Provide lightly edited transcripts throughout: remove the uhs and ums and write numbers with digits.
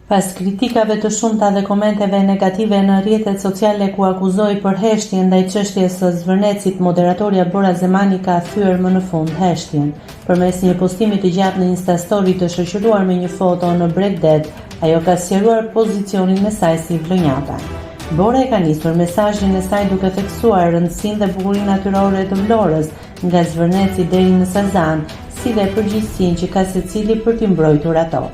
Pas kritikave të shumta dhe komenteve negative në rrjetet sociale ku akuzoi për heshtje ndaj çështjes së Zvërnecit, moderatorja Bora Zemani ka thyer më në fund heshtjen. Përmes një postimi të gjatë në Instastory të shoqëruar me një foto në Bregdet, ajo ka sqaruar pozicionin e saj si vlonjata. Bora e ka nisur mesazhin e saj duke theksuar rëndësinë dhe bukurinë natyrore të Vlorës, nga Zvërneci deri në Sazan, si dhe përgjegjësinë që ka secili për t'i mbrojtur ato.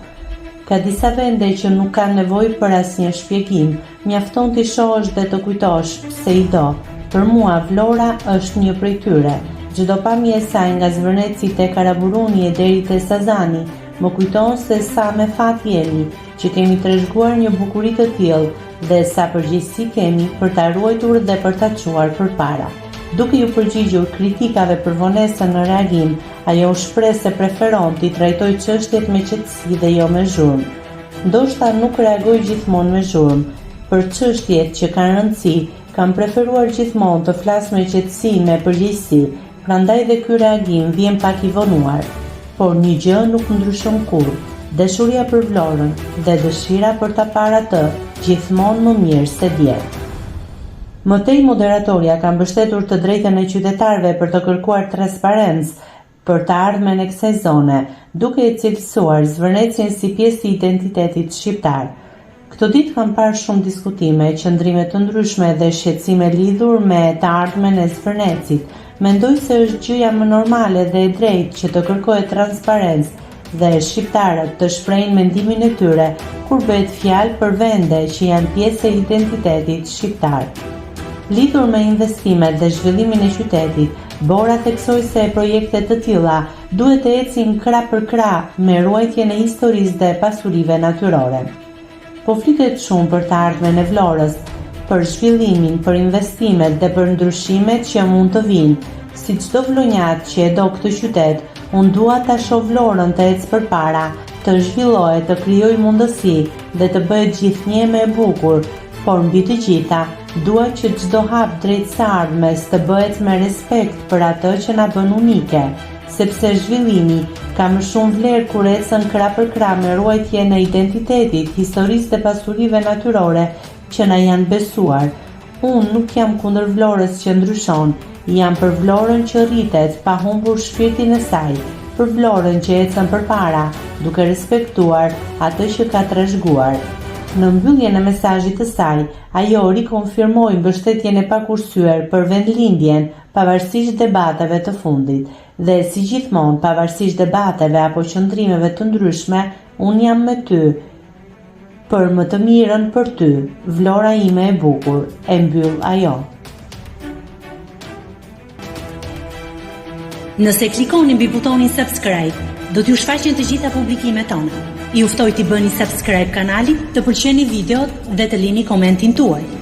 Ka disa vende që nuk kanë nevojë për asnjë shpjegim, mjafton t'i shohësh dhe të kujtosh pse i do. Për mua Vlora është një prej tyre. Çdo pamje e saj nga Zvërneci te Karaburuni e deri te Sazani më kujton se sa me fat jemi që kemi trashëguar një bukuri të tillë dhe sa përgjegjësi kemi për ta ruajtur dhe për ta çuar përpara. Duke ju përgjigjur kritikave për vonesën në reagim, ajo u shpreh se preferon t'i trajtojë çështjet me qetësi dhe jo me zhurmë. Ndoshta nuk reagoj gjithmonë me zhurmë. Për çështjet që kanë rëndësi, kam preferuar gjithmonë të flas me qetësi, me përgjegjësi, prandaj dhe ky reagim vjen pak i vonuar. Por një gjë nuk ndryshon kurrë: dashuria për Vlorën dhe dëshira për ta parë atë gjithmonë më mirë se dje. Mëtej moderatorja ka mbështetur të drejtën e qytetarëve për të kërkuar transparencë për të ardhmen e kësaj zone, duke e cilësuar Zvërnecin si pjesë e identitetit shqiptar. Këto ditë kam parë shumë diskutime, qëndrime të ndryshme dhe shqetësime lidhur me të ardhmen e Zvërnecit. Mendoj se është gjëja më normale dhe e drejtë që të kërkohet transparencë dhe shqiptarët të shprehin mendimin e tyre kur bëhet fjalë për vende që janë pjesë e identitetit shqiptar. Lidhur me investimet dhe zhvillimin e qytetit, Bora theksoi se projekte të tilla duhet të ecin krah për krah me ruajtjen e historisë dhe pasurive natyrore. Po flitet shumë për të ardhmen e Vlorës, për zhvillimin, për investimet dhe për ndryshimet që mund të vinë. Si çdo vlonjat që e do këtë qytet, unë dua ta shoh Vlorën të ecë përpara, të zhvillohet, të krijojë mundësi dhe të bëhet gjithnjë më e bukur, por mbi të gjitha, dua që çdo hap drejt së ardhmes të bëhet me respekt për atë që na bën unike, sepse zhvillimi ka më shumë vlerë kur ecën krah për krah me ruajtjen e identitetit, historisë dhe pasurive natyrore që na janë besuar. Unë nuk jam kundër Vlorës që ndryshon, jam për Vlorën që rritet pa humbur shpirtin e saj, për Vlorën që ecën përpara, duke respektuar atë që ka trashëguar. Në mbylljen e mesazhit të saj, ajo rikonfirmoi mbështetjen e pakursyer për vendlindjen, pavarësisht debateve të fundit. Dhe si gjithmonë, pavarësisht debateve apo qëndrimeve të ndryshme, unë jam me ty, për më të mirën për ty, Vlora ime e bukur, e mbyll ajo. Nëse klikoni mbi butonin subscribe, do t'ju shfaqen të gjitha publikimet tona. Ju ftoj t'i bëni subscribe kanalit, të pëlqeni videot dhe të lini komentin tuaj.